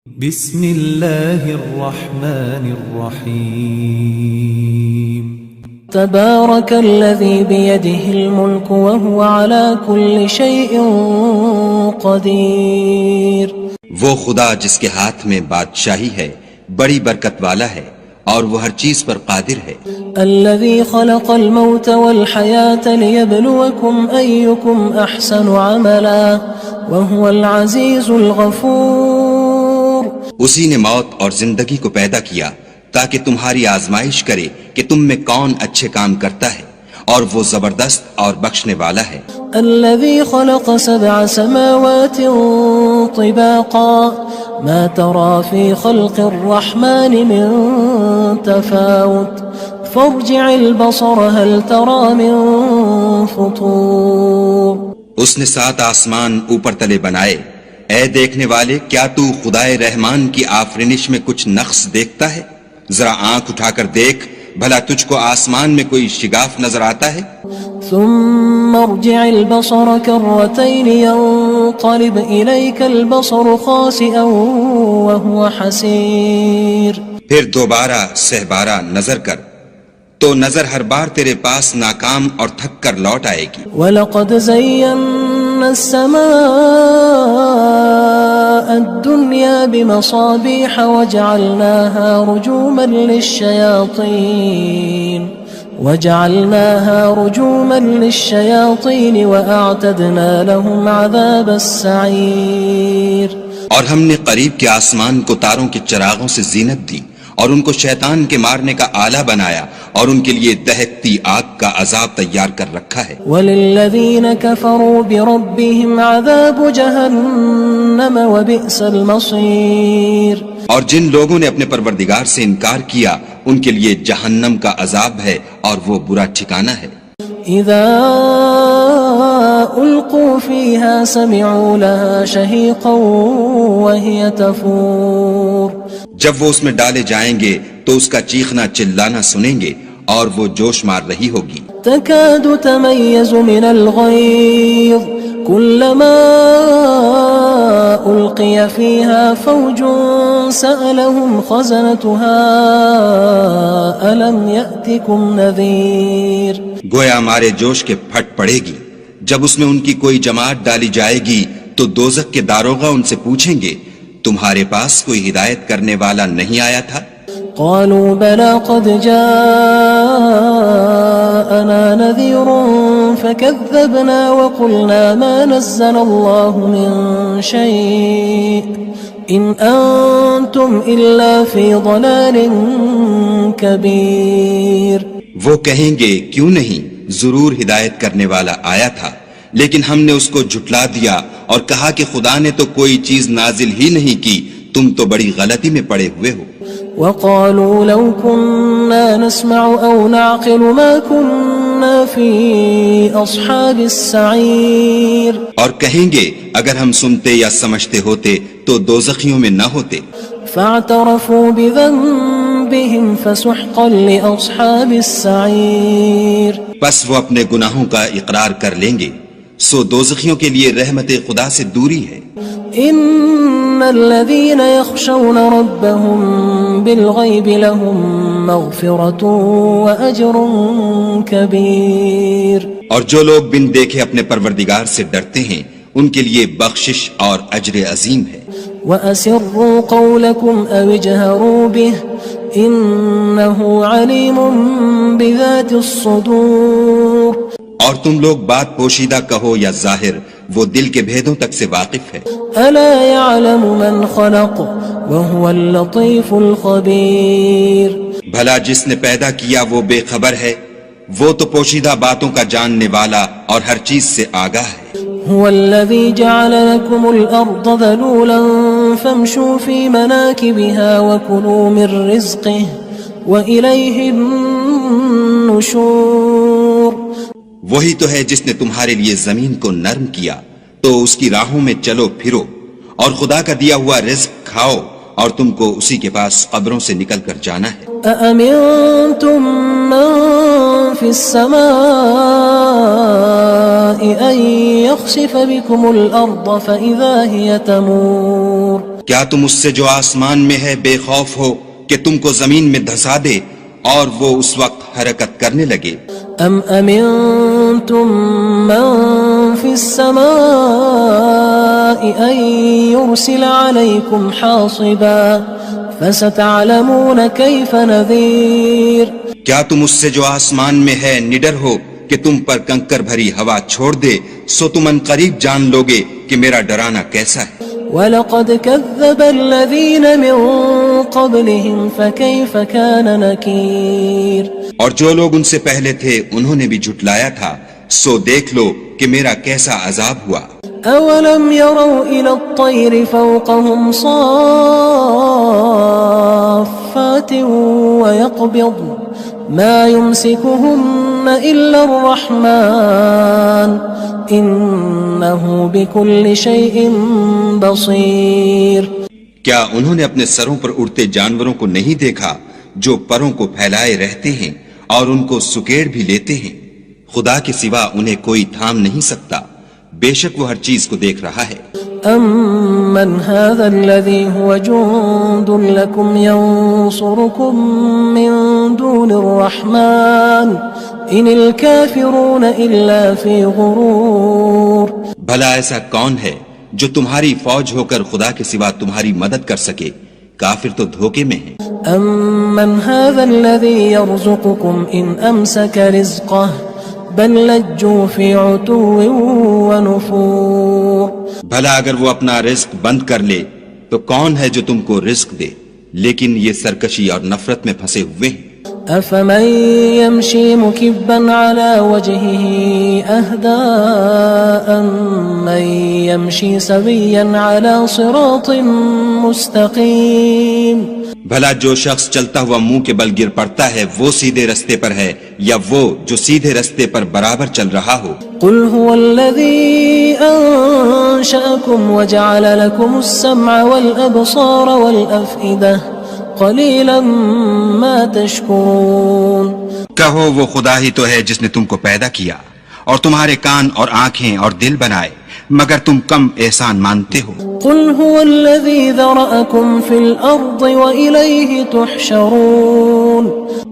بسم اللہ الرحمن الرحیم تبارك الذي بيده الملك وهو على كل شيء قدير. وہ خدا جس کے ہاتھ میں بادشاہی ہے بڑی برکت والا ہے اور وہ ہر چیز پر قادر ہے. الذي خلق الموت والحياة ليبلوكم أيكم أحسن عملا وهو العزيز الغفور. اسی نے موت اور زندگی کو پیدا کیا تاکہ تمہاری آزمائش کرے کہ تم میں کون اچھے کام کرتا ہے اور وہ زبردست اور بخشنے والا ہے. الذي خلق 7 سماوات طباقا ما ترى في خلق الرحمن من تفاوت فارجع البصر هل ترى من فطور. اس نے 7 آسمان اوپر تلے بنائے. اے دیکھنے والے کیا تو خدائے رحمان کی آفرینش میں کچھ نقص دیکھتا ہے؟ ذرا آنکھ اٹھا کر دیکھ بھلا تجھ کو آسمان میں کوئی شگاف نظر آتا ہے؟ ثم ارجع البصر كرتين ينقلب إليك البصر خاسئا وهو حسير. پھر دوبارہ سہبارہ نظر کر تو نظر ہر بار تیرے پاس ناکام اور تھک کر لوٹ آئے گی. وَلَقَدْ زَيَّنَّا السَّمَاءَ الدُّنْيَا بِمَصَابِيحَ وَجَعَلْنَاهَا رُجُومًا لِلشَّيَاطِينِ وَأَعْتَدْنَا لَهُمْ عَذَابَ السَّعِيرِ. اور ہم نے قریب کے آسمان کو تاروں کے چراغوں سے زینت دی اور ان کو شیطان کے مارنے کا آلہ بنایا اور ان کے لیے دہکتی آگ کا عذاب تیار کر رکھا ہے. وَلِلَّذِينَ كَفَرُوا بِرَبِّهِمْ عَذَابُ جَهَنَّمَ وَبِئْسَ الْمَصِيرُ. اور جن لوگوں نے اپنے پروردگار سے انکار کیا ان کے لیے جہنم کا عذاب ہے اور وہ برا ٹھکانہ ہے. اذا القوا فيها سمعوا لها شهيقا وهي تفور. جب وہ اس میں ڈالے جائیں گے تو اس کا چیخنا چلانا سنیں گے اور وہ جوش مار رہی ہوگی. تكاد تميز من الغيظ كلما ألقي فيها فوج سألهم خزنتها ألم يأتكم نذير. گویا مارے جوش کے پھٹ پڑے گی. جب اس میں ان کی کوئی جماعت ڈالی جائے گی تو دوزخ کے داروغہ ان سے پوچھیں گے تمہارے پاس کوئی ہدایت کرنے والا نہیں آیا تھا؟ قالوا بلى قد جاءنا نذير فكذبنا وقلنا ما نزل الله من شيء إن أنتم إلا في ضلال كبير. وہ کہیں گے کیوں نہیں، ضرور ہدایت کرنے والا آیا تھا لیکن ہم نے اس کو جھٹلا دیا اور کہا کہ خدا نے تو کوئی چیز نازل ہی نہیں کی، تم تو بڑی غلطی میں پڑے ہوئے ہو. وقالوا لو كنا نسمع أو نعقل ما كنا في أصحاب السعير. اور کہیں گے اگر ہم سنتے یا سمجھتے ہوتے تو دوزخیوں میں نہ ہوتے. فاعترفوا بذنبهم فسحقا لأصحاب السعير. پس وہ اپنے گناہوں کا اقرار کر لیں گے سو دوزخیوں کے لیے رحمت خدا سے دوری ہے. ان الذين يخشون ربهم بالغيب لهم مغفرة واجر كبير. اور جو لوگ بن دیکھے اپنے پروردگار سے ڈرتے ہیں ان کے لیے بخشش اور اجر عظیم ہے. وَأَسِرُّوا قَوْلَكُمْ أَوِ اجْهَرُوا بِهِ إِنَّهُ عَلِيمٌ بِذَاتِ الصُّدُورِ. اور تم لوگ بات پوشیدہ کہو یا ظاہر وہ دل کے بھیدوں تک سے واقف ہے. أَلَا يَعْلَمُ مَنْ خَلَقَ وَهُوَ اللَّطِيفُ الْخَبِيرُ. بھلا جس نے پیدا کیا وہ بے خبر ہے، وہ تو پوشیدہ باتوں کا جاننے والا اور ہر چیز سے آگاہ ہے. هو الذي جعل لكم الأرض ذلولا فامشوا في مناكبها وكلوا من رزقه وإليه النشور. وہی تو ہے جس نے تمہارے لیے زمین کو نرم کیا تو اس کی راہوں میں چلو پھرو اور خدا کا دیا ہوا رزق کھاؤ اور تم کو اسی کے پاس قبروں سے نکل کر جانا ہے. أأمنتم من في السماء أن يخسف بكم الأرض فإذا هي تمور. کیا تم اس سے جو آسمان میں ہے بے خوف ہو کہ تم کو زمین میں دھسا دے اور وہ اس وقت حرکت کرنے لگے؟ ام امنتم من في السماء ان يرسل عليكم حاصبا فستعلمون كيف نذير کیا تم اس سے جو آسمان میں ہے نڈر ہو کہ تم پر کنکر بھری ہوا چھوڑ دے، سو تم ان قریب جان لوگے کہ میرا ڈرانا کیسا ہے۔ وَلَقَدْ كَذَّبَ الَّذِينَ مِن قَبْلِهِمْ فَكَيْفَ كَانَ نَكِيرٌ اور جو لوگ ان سے پہلے تھے انہوں نے بھی جھٹلایا تھا، سو دیکھ لو کہ میرا کیسا عذاب ہوا۔ أَوَلَمْ يَرَوْا إِلَى الطَّيْرِ فَوْقَهُمْ صَافَّاتٍ وَيَقْبِضْنَ مَا يُمْسِكُهُنَّ إِلَّا الرَّحْمَنُ إِنَّهُ بِكُلِّ شَيْءٍ بَصِيرٌ کیا انہوں نے اپنے سروں پر اڑتے جانوروں کو نہیں دیکھا جو پروں کو پھیلائے رہتے ہیں اور ان کو سکیڑ بھی لیتے ہیں؟ خدا کے سوا انہیں کوئی تھام نہیں سکتا، بے شک وہ ہر چیز کو دیکھ رہا ہے۔ أَمَّنْ هَذَا الَّذِي هُوَ جُندٌ لَكُمْ يَنصُرُكُم مِّن دُونِ الرَّحْمَنِ إِنِ الْكَافِرُونَ إِلَّا فِي غُرُورٍ بھلا ایسا کون ہے جو تمہاری فوج ہو کر خدا کے سوا تمہاری مدد کر سکے؟ کافر تو دھوکے میں ہیں۔ أَمَّنْ هَذَا الَّذِي يَرْزُقُكُمْ إِنْ أَمْسَكَ رِزْقَهُ بَلْ لَجُّوا فِي عُتُوٍّ وَنُفُورٍ بھلا اگر وہ اپنا رزق بند کر لے تو کون ہے جو تم کو رزق دے؟ لیکن یہ سرکشی اور نفرت میں پھنسے ہوئے ہیں۔ أَفَمَن يَمْشِي مُكِبًّا عَلَى وَجْهِهِ أَهْدَىٰ أَمَّن يَمْشِي سَوِيًّا عَلَى صِرَاطٍ مُّسْتَقِيمٍ بھلا جو شخص چلتا ہوا منہ کے بل گر پڑتا ہے وہ سیدھے رستے پر ہے یا وہ جو سیدھے رستے پر برابر چل رہا ہو؟ قُلْ هُوَ الَّذِي أَنشَأَكُمْ وَجَعَلَ لَكُمُ السَّمْعَ وَالْأَبْصَارَ وَالْأَفْئِدَةَ قَلِيلًا مَا تَشْكُرُونَ کہو وہ خدا ہی تو ہے جس نے تم کو پیدا کیا اور تمہارے کان اور آنکھیں اور دل بنائے، مگر تم کم احسان مانتے ہو۔ قُلْ هُوَ الَّذِي ذَرَأَكُمْ فِي الْأَرْضِ وَإِلَيْهِ تُحْشَرُونَ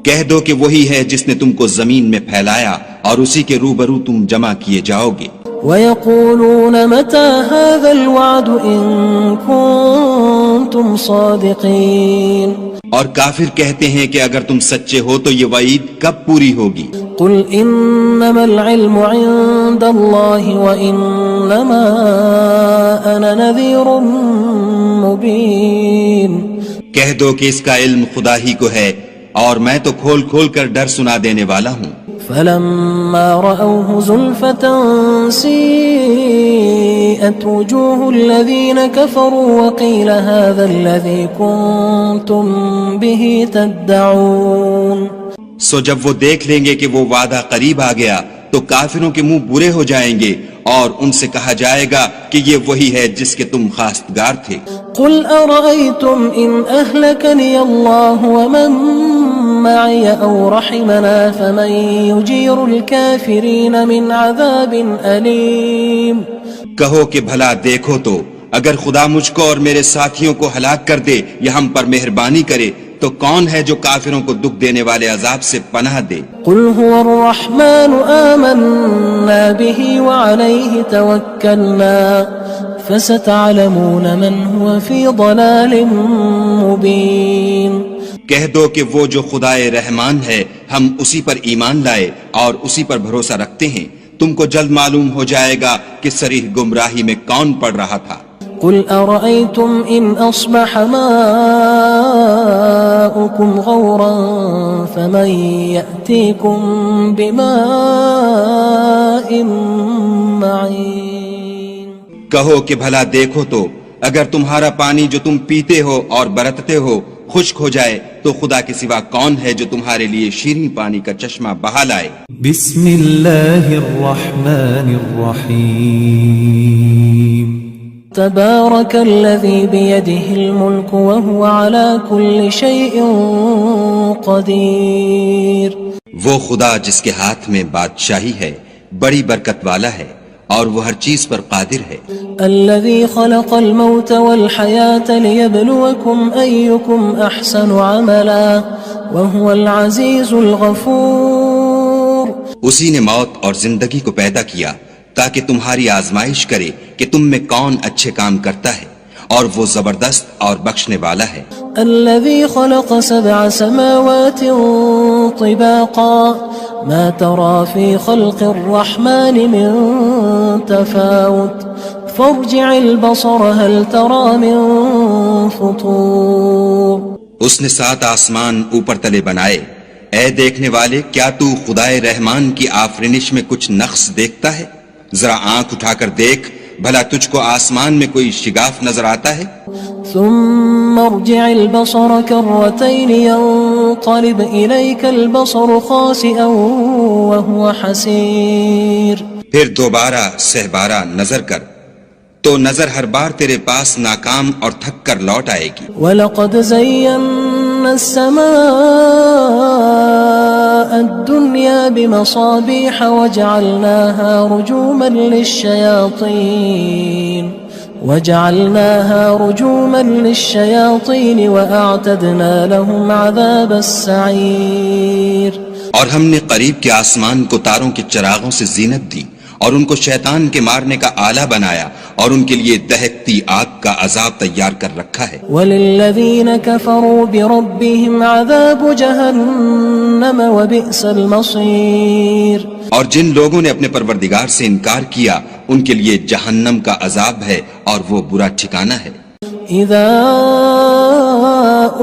کہہ دو کہ وہی ہے جس نے تم کو زمین میں پھیلایا اور اسی کے روبرو تم جمع کیے جاؤ گے۔ وَيَقُولُونَ مَتَى هَذَا الْوَعْدُ إِن كُنتُمْ صَادِقِينَ اور کافر کہتے ہیں کہ اگر تم سچے ہو تو یہ وعید کب پوری ہوگی؟ قُلْ إِنَّمَا الْعِلْمُ عِندَ اللَّهِ وَإِنَّمَا أَنَا نَذِيرٌ مُّبِينٌ کہہ دو کہ اس کا علم خدا ہی کو ہے اور میں تو کھول کھول کر ڈر سنا دینے والا ہوں۔ فَلَمَّا رَأَوْهُ زُلْفَةً سِيئَتْ وُجُوهُ الَّذِينَ كَفَرُوا وَقِيلَ هَذَا الَّذِي كُنتُم بِهِ تَدَّعُونَ سو جب وہ دیکھ لیں گے کہ وہ وعدہ قریب آ گیا تو کافروں کے منہ برے ہو جائیں گے اور ان سے کہا جائے گا کہ یہ وہی ہے جس کے تم خواستگار تھے۔ قُلْ أَرَأَيْتُمْ إِنْ أَهْلَكَنِيَ اللَّهُ وَمَن مَّعِيَ أَوْ رَحِمَنَا فَمَن يُجِيرُ الْكَافِرِينَ مِنْ عَذَابٍ أَلِيمٍ کہو کہ بھلا دیکھو تو اگر خدا مجھ کو اور میرے ساتھیوں کو ہلاک کر دے یا ہم پر مہربانی کرے تو کون ہے جو کافروں کو دکھ دینے والے عذاب سے پناہ دے؟ قُلْ هُوَ الرَّحْمَنُ آمَنَّا بِهِ وَعَلَيْهِ تَوَكَّلْنَا فَسَتَعْلَمُونَ مَنْ هُوَ فِي ضَلَالٍ مُّبِينٍ کہہ دو کہ وہ جو خدائے رحمان ہے ہم اسی پر ایمان لائے اور اسی پر بھروسہ رکھتے ہیں، تم کو جلد معلوم ہو جائے گا کہ صریح گمراہی میں کون پڑ رہا تھا۔ قُلْ أَرَأَيْتُمْ إِنْ أَصْبَحَ مَاؤُكُمْ غَوْرًا فَمَن يَأْتِيكُم بِمَاءٍ مَّعِينٍ کہو کہ بھلا دیکھو تو اگر تمہارا پانی جو تم پیتے ہو اور برتتے ہو خشک ہو جائے تو خدا کے سوا کون ہے جو تمہارے لیے شیریں پانی کا چشمہ بہا لائے؟ بسم اللہ الرحمن الرحیم تبارك الذي بيده الملك وهو على كل شيء قدير وہ خدا جس کے ہاتھ میں بادشاہی ہے بڑی برکت والا ہے اور وہ ہر چیز پر قادر ہے. الذي خلق الموت والحياة ليبلوكم أيكم أحسن عملا وهو العزيز الغفور. اسی نے موت اور زندگی کو پیدا کیا تاکہ تمہاری آزمائش کرے کہ تم میں کون اچھے کام کرتا ہے، اور وہ زبردست اور بخشنے والا ہے. الذي خلق 7 سماوات طباقا ما ترى في خلق الرحمن من تفاوت فارجع البصر هل ترى من فطور. اس نے 7 آسمان اوپر تلے بنائے. اے دیکھنے والے، کیا تو خدائے رحمان کی آفرینش میں کچھ نقص دیکھتا ہے؟ ذرا آنکھ اٹھا کر دیکھ، بھلا تجھ کو آسمان میں کوئی شگاف نظر آتا ہے؟ ثم ارجع البصر كرتين ينقلب إليك البصر خاسئا وهو حسير. پھر دوبارہ سہبارہ نظر کر تو نظر ہر بار تیرے پاس ناکام اور تھک کر لوٹ آئے گی. وَلَقَدْ زَيَّنَّا السَّمَاءَ الدُّنْيَا بِمَصَابِيحَ وَجَعَلْنَاهَا رُجُومًا لِلشَّيَاطِينِ وَأَعْتَدْنَا لَهُمْ عَذَابَ السَّعِيرِ. اور ہم نے قریب کے آسمان کو تاروں کے چراغوں سے زینت دی اور ان کو شیطان کے مارنے کا آلہ بنایا اور ان کے لیے دہکتی آگ کا عذاب تیار کر رکھا ہے. وَلِلَّذِينَ كَفَرُوا بِرَبِّهِمْ عَذَابُ جَهَنَّمَ وَبِئْسَ الْمَصِيرُ. اور جن لوگوں نے اپنے پروردگار سے انکار کیا ان کے لیے جہنم کا عذاب ہے اور وہ برا ٹھکانہ ہے. اذا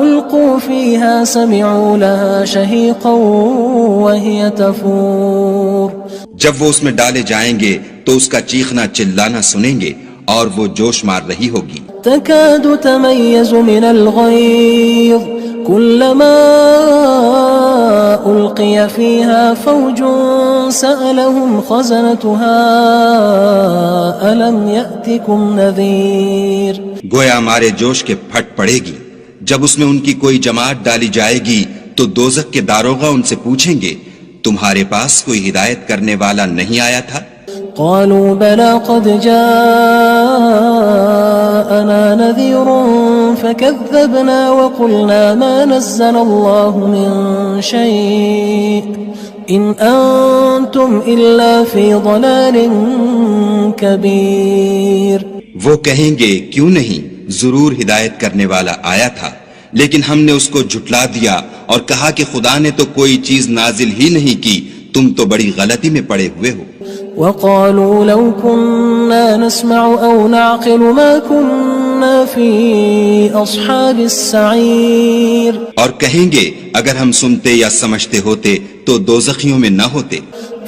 القوا فيها سمعوا لها شهيقا وهي تفور. جب وہ اس میں ڈالے جائیں گے تو اس کا چیخنا چلانا سنیں گے اور وہ جوش مار رہی ہوگی. تكاد تميز من الغيظ كلما ألقي فيها فوج سألهم خزنتها ألم يأتكم نذير. گویا ہمارے جوش کے پھٹ پڑے گی. جب اس میں ان کی کوئی جماعت ڈالی جائے گی تو دوزخ کے داروغہ ان سے پوچھیں گے تمہارے پاس کوئی ہدایت کرنے والا نہیں آیا تھا؟ قالوا بلى قد جاءنا نذير فكذبنا وقلنا ما نزل الله من شيء إن أنتم إلا في ضلال كبير. وہ کہیں گے کیوں نہیں، ضرور ہدایت کرنے والا آیا تھا، لیکن ہم نے اس کو جھٹلا دیا اور کہا کہ خدا نے تو کوئی چیز نازل ہی نہیں کی، تم تو بڑی غلطی میں پڑے ہوئے ہو. وقالوا لو كنا نسمع أو نعقل ما كنا في أصحاب السعير. اور کہیں گے اگر ہم سنتے یا سمجھتے ہوتے تو دوزخیوں میں نہ ہوتے.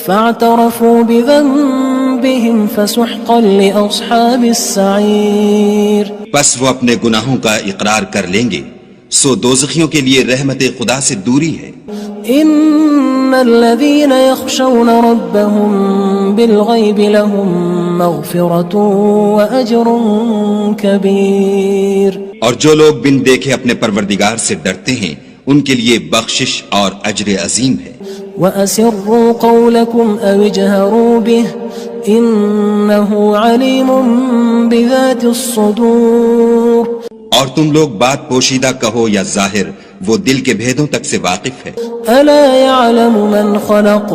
فاعترفوا بذنبهم فسحقا لأصحاب السعير. پس وہ اپنے گناہوں کا اقرار کر لیں گے، سو دوزخیوں کے لیے رحمت خدا سے دوری ہے. ان الذين يخشون ربهم بالغيب لهم مغفرة واجر كبير. اور جو لوگ بن دیکھے اپنے پروردگار سے ڈرتے ہیں ان کے لیے بخشش اور اجر عظیم ہے. واسروا قولكم او اجهروا به انه عليم بذات الصدور. اور تم لوگ بات پوشیدہ کہو یا ظاہر، وہ دل کے بھیدوں تک سے واقف ہے. الا يعلم من خلق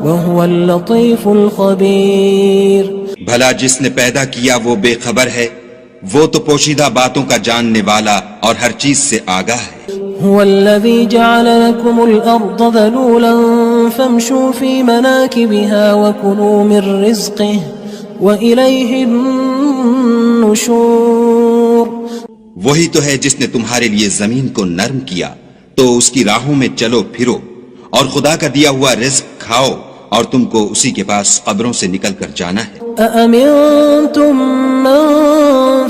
وهو اللطيف الخبير. بھلا جس نے پیدا کیا وہ بے خبر ہے، وہ تو پوشیدہ باتوں کا جاننے والا اور ہر چیز سے آگاہ ہے. هو الذي جعل لكم الأرض ذلولا فامشوا في مناكبها وكلوا من رزقه وإليه النشور. وہی تو ہے جس نے تمہارے لیے زمین کو نرم کیا تو اس کی راہوں میں چلو پھرو اور خدا کا دیا ہوا رزق کھاؤ اور تم کو اسی کے پاس قبروں سے نکل کر جانا ہے. أأمنتم من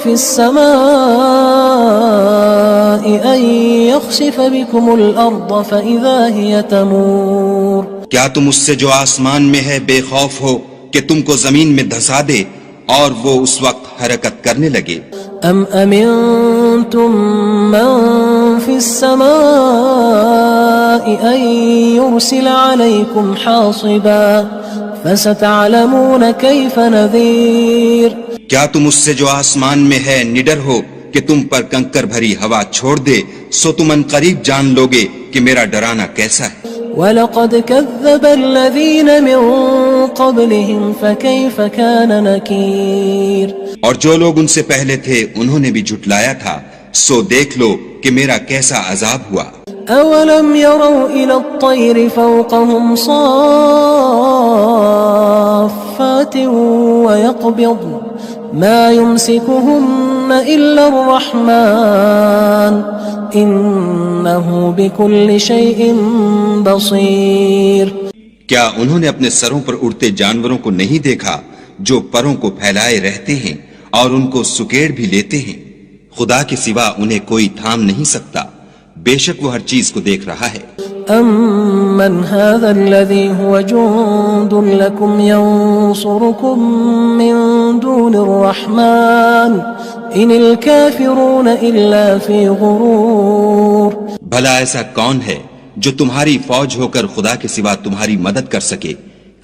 في السماء أن يخسف بكم الأرض فإذا هي تمور. کیا تم اس سے جو آسمان میں ہے بے خوف ہو کہ تم کو زمین میں دھسا دے اور وہ اس وقت حرکت کرنے لگے؟ ام امنتم من في السماء ان يرسل عليكم حاصبا فستعلمون كيف نذير کیا تم اس سے جو آسمان میں ہے نڈر ہو کہ تم پر کنکر بھری ہوا چھوڑ دے، سو تم ان قریب جان لوگے کہ میرا ڈرانا کیسا ہے۔ وَلَقَدْ كَذَّبَ الَّذِينَ مِن قَبْلِهِمْ فَكَيْفَ كَانَ نَكِيرٌ اور جو لوگ ان سے پہلے تھے انہوں نے بھی جھٹلایا تھا، سو دیکھ لو کہ میرا کیسا عذاب ہوا۔ أَوَلَمْ يَرَوْا إِلَى الطَّيْرِ فَوْقَهُمْ صَافَّاتٍ وَيَقْبِضْنَ مَا يُمْسِكُهُنَّ إِلَّا الرَّحْمَنُ إِنَّهُ بِكُلِّ شَيْءٍ بَصِيرٌ کیا انہوں نے اپنے سروں پر اڑتے جانوروں کو نہیں دیکھا جو پروں کو پھیلائے رہتے ہیں اور ان کو سکیڑ بھی لیتے ہیں؟ خدا کے سوا انہیں کوئی تھام نہیں سکتا، بے شک وہ ہر چیز کو دیکھ رہا ہے۔ أَمَّنْ هَذَا الَّذِي هُوَ جُندٌ لَكُمْ يَنصُرُكُم مِّن دُونِ الرَّحْمَنِ إِنِ الْكَافِرُونَ إِلَّا فِي غُرُورٍ بھلا ایسا کون ہے جو تمہاری فوج ہو کر خدا کے سوا تمہاری مدد کر سکے؟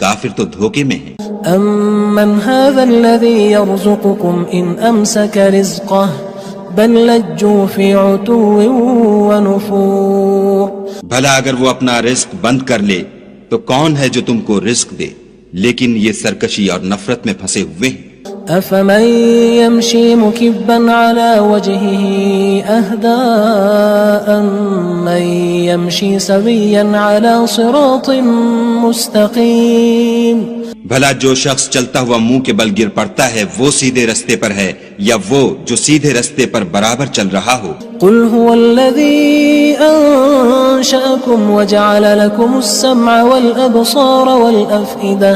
کافر تو دھوکے میں ہیں۔ أَمَّنْ هَذَا الَّذِي يَرْزُقُكُمْ إِنْ أَمْسَكَ رِزْقَهُ بل لجوا فی عتو ونفور بھلا اگر وہ اپنا رزق بند کر لے تو کون ہے جو تم کو رزق دے، لیکن یہ سرکشی اور نفرت میں پھنسے ہوئے ہیں۔ افمن يمشي مكبا على وجهه اهدى من يمشي سويا على صراط مستقيم بھلا جو شخص چلتا ہوا منہ کے بل گر پڑتا ہے وہ سیدھے رستے پر ہے یا وہ جو سیدھے رستے پر برابر چل رہا ہو؟ قل هو الذي انشأكم وجعل لكم السمع والابصار والافئدة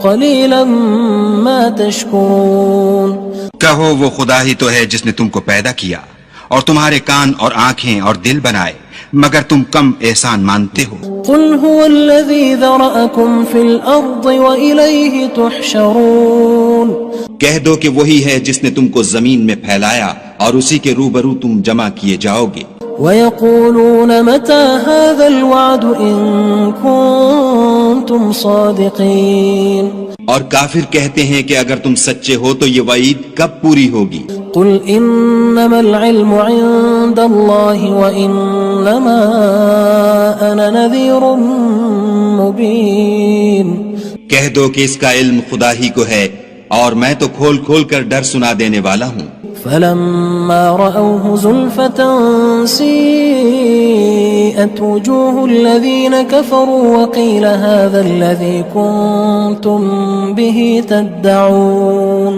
قلیلا ما تشکرون کہو وہ خدا ہی تو ہے جس نے تم کو پیدا کیا اور تمہارے کان اور آنکھیں اور دل بنائے، مگر تم کم احسان مانتے ہو۔ قل هو الذي ذرأكم في الأرض وإليه تحشرون کہہ دو کہ وہی ہے جس نے تم کو زمین میں پھیلایا اور اسی کے روبرو تم جمع کیے جاؤ گے۔ وَيَقُولُونَ مَتَى هَذَا الْوَعْدُ إِن كُنتُمْ صَادِقِينَ اور کافر کہتے ہیں کہ اگر تم سچے ہو تو یہ وعید کب پوری ہوگی؟ قُلْ إِنَّمَا الْعِلْمُ عِندَ اللَّهِ وَإِنَّمَا أَنَا نَذِيرٌ مُبِينٌ کہہ دو کہ اس کا علم خدا ہی کو ہے اور میں تو کھول کھول کر ڈر سنا دینے والا ہوں۔ فَلَمَّا رَأَوْهُ زُلْفَةً سِيئَتْ وُجُوهُ الَّذِينَ كَفَرُوا وَقِيلَ هَذَا الَّذِي كُنتُم بِهِ تَدَّعُونَ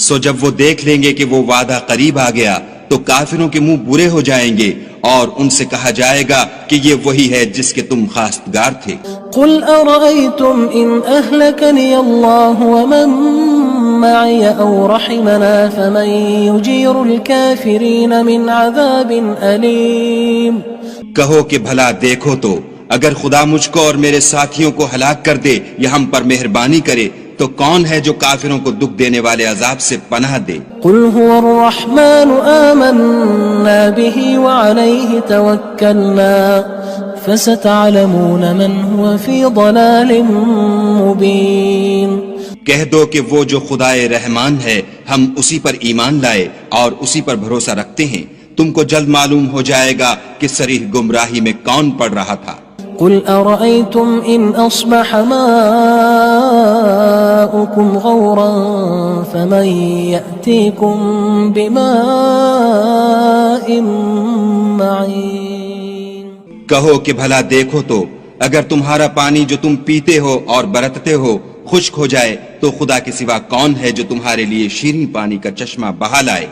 سو جب وہ دیکھ لیں گے کہ وہ وعدہ قریب آ گیا تو کافروں کے منہ برے ہو جائیں گے اور ان سے کہا جائے گا کہ یہ وہی ہے جس کے تم خواستگار تھے۔ قُلْ أَرَأَيْتُمْ إِنْ أَهْلَكَنِيَ اللَّهُ وَمَن مَّعِيَ أَوْ رَحِمَنَا فَمَن يُجِيرُ الْكَافِرِينَ مِنْ عَذَابٍ أَلِيمٍ کہو کہ بھلا دیکھو تو اگر خدا مجھ کو اور میرے ساتھیوں کو ہلاک کر دے یا ہم پر مہربانی کرے تو کون ہے جو کافروں کو دکھ دینے والے عذاب سے پناہ دے؟ قُلْ هُوَ الرَّحْمَنُ آمَنَّا بِهِ وَعَلَيْهِ تَوَكَّلْنَا فَسَتَعْلَمُونَ مَنْ هُوَ فِي ضَلَالٍ مُبِينٍ کہہ دو کہ وہ جو خدائے رحمان ہے ہم اسی پر ایمان لائے اور اسی پر بھروسہ رکھتے ہیں، تم کو جلد معلوم ہو جائے گا کہ صریح گمراہی میں کون پڑ رہا تھا۔ قُلْ أَرَأَيْتُمْ إِنْ أَصْبَحَ مَاؤُكُمْ غَوْرًا فَمَنْ يَأْتِيكُمْ بِمَاءٍ مَّعِينٍ کہو کہ بھلا دیکھو تو اگر تمہارا پانی جو تم پیتے ہو اور برتتے ہو خشک ہو جائے تو خدا کے سوا کون ہے جو تمہارے لیے شیریں پانی کا چشمہ بہا لائے؟